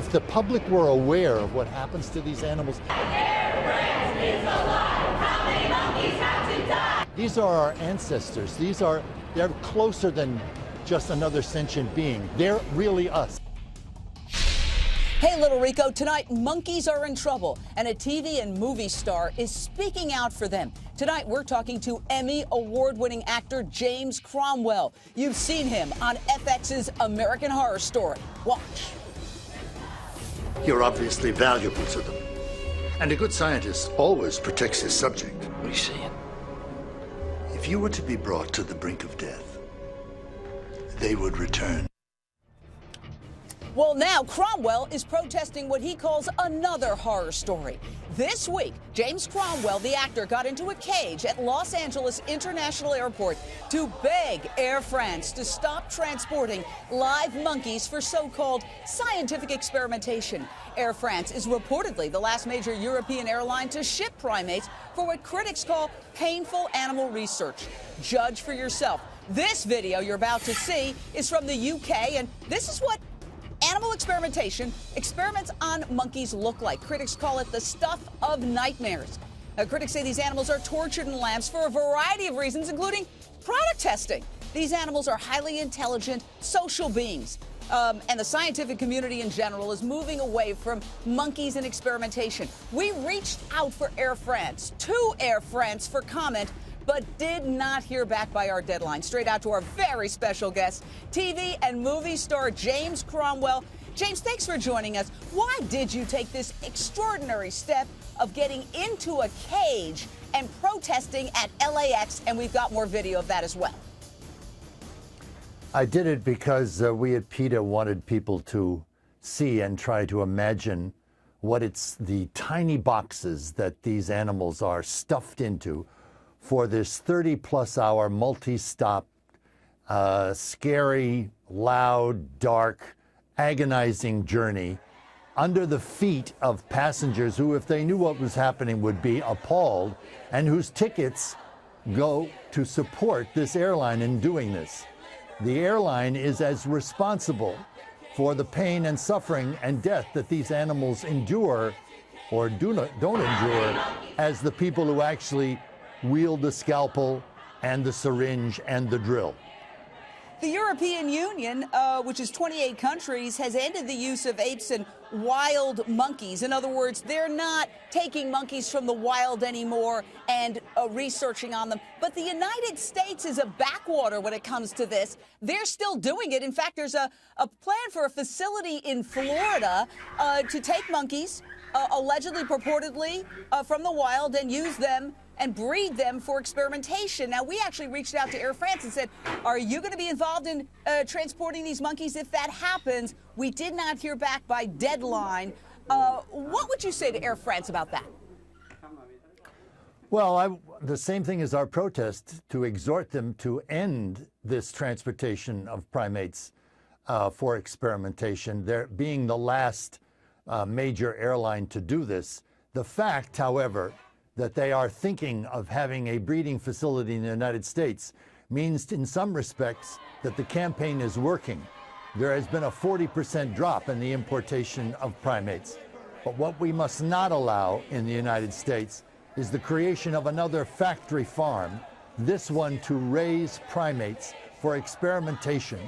if the public were aware of what happens to these animals. These are our ancestors. They're closer than just another sentient being. They're really us. Hey, Little Rico, tonight monkeys are in trouble, and a TV and movie star is speaking out for them. Tonight, we're talking to Emmy award-winning actor James Cromwell. You've seen him on FX's American Horror Story. Watch. You're obviously valuable to them. And a good scientist always protects his subject. What are you saying? If you were to be brought to the brink of death, they would return. Well, now Cromwell is protesting what he calls another horror story. This week, James Cromwell, the actor, got into a cage at Los Angeles International Airport to beg Air France to stop transporting live monkeys for so-called scientific experimentation. Air France is reportedly the last major European airline to ship primates for what critics call painful animal research. Judge for yourself. This video you're about to see is from the UK, and this is what animal experimentation, experiments on monkeys look like. Critics call it the stuff of nightmares. Critics say these animals are tortured in labs for a variety of reasons, including product testing. These animals are highly intelligent, social beings. And the scientific community in general is moving away from monkeys and experimentation. We reached out for Air France, to Air France for comment, but did not hear back by our deadline. Straight out to our very special guest, TV and movie star James Cromwell. James, thanks for joining us. Why did you take this extraordinary step of getting into a cage and protesting at LAX? And we've got more video of that as well. I did it because we at PETA wanted people to see and try to imagine what it's the tiny boxes that these animals are stuffed into for this 30-plus hour multi-stop, scary, loud, dark, agonizing journey under the feet of passengers who, if they knew what was happening, would be appalled, and whose tickets go to support this airline in doing this. The airline is as responsible for the pain and suffering and death that these animals endure or don't endure as the people who actually wield the scalpel and the syringe and the drill. The European Union, which is 28 countries, has ended the use of apes and wild monkeys. In other words, they're not taking monkeys from the wild anymore and researching on them. But the United States is a backwater when it comes to this. They're still doing it. In fact, there's a plan for a facility in Florida to take monkeys, allegedly, purportedly, from the wild and use them and breed them for experimentation. Now, we actually reached out to Air France and said, are you going to be involved in transporting these monkeys if that happens? We did not hear back by deadline. What would you say to Air France about that? Well, the same thing as our protest, to exhort them to end this transportation of primates for experimentation. They're being the last major airline to do this. The fact, however, that they are thinking of having a breeding facility in the United States means, in some respects, that the campaign is working. There has been a 40% drop in the importation of primates. But what we must not allow in the United States is the creation of another factory farm, this one to raise primates for experimentation,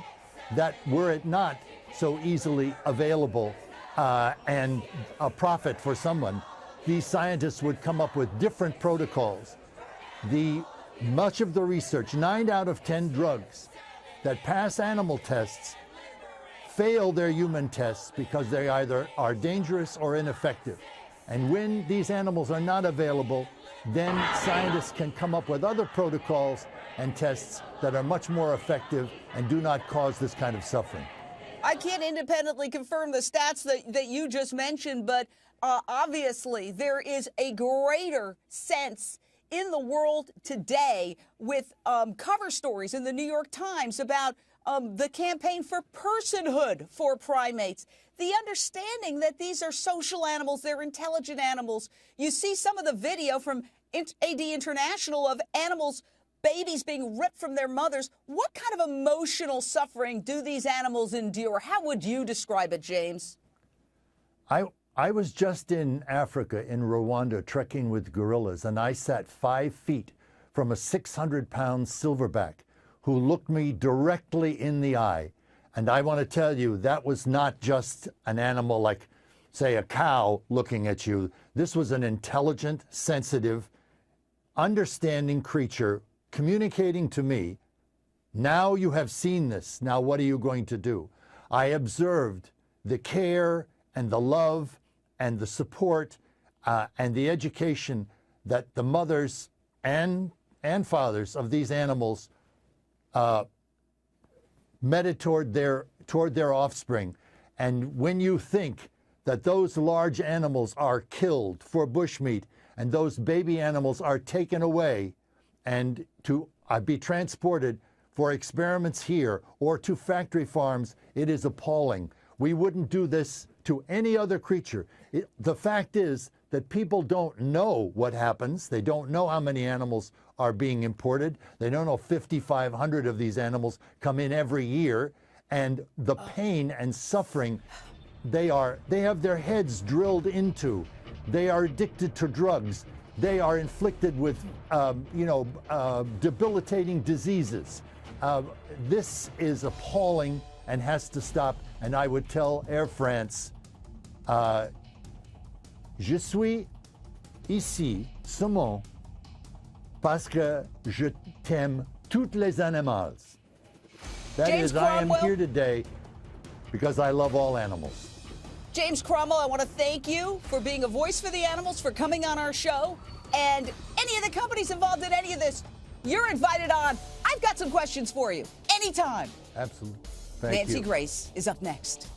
that were it not so easily available and a profit for someone, these scientists would come up with different protocols. Much of the research, 9 out of 10 drugs that pass animal tests fail their human tests because they either are dangerous or ineffective. And when these animals are not available, then scientists can come up with other protocols and tests that are much more effective and do not cause this kind of suffering. I can't independently confirm the stats that you just mentioned, but obviously there is a greater sense in the world today with cover stories in the New York Times about the campaign for personhood for primates, the understanding that these are social animals, they're intelligent animals. You see some of the video from AD International of animals, babies being ripped from their mothers. What kind of emotional suffering do these animals endure? How would you describe it, James? I was just in Africa, in Rwanda, trekking with gorillas, and I sat 5 feet from a 600-pound silverback who looked me directly in the eye. And I want to tell you, that was not just an animal like, say, a cow looking at you. This was an intelligent, sensitive, understanding creature communicating to me, now you have seen this, now what are you going to do? I observed the care and the love and the support and the education that the mothers and fathers of these animals meted toward their offspring. And when you think that those large animals are killed for bushmeat and those baby animals are taken away and to be transported for experiments here or to factory farms, it is appalling. We wouldn't do this to any other creature. The fact is that people don't know what happens. They don't know how many animals are being imported. They don't know 5,500 of these animals come in every year. And the pain and suffering they have their heads drilled into. They are addicted to drugs. They are inflicted with, debilitating diseases. This is appalling and has to stop. And I would tell Air France, je suis ici seulement parce que je t'aime tous les animaux. That is, I am here today because I love all animals. James Cromwell, I want to thank you for being a voice for the animals, for coming on our show. And any of the companies involved in any of this, you're invited on. I've got some questions for you anytime. Absolutely. Thank you. Nancy Grace is up next.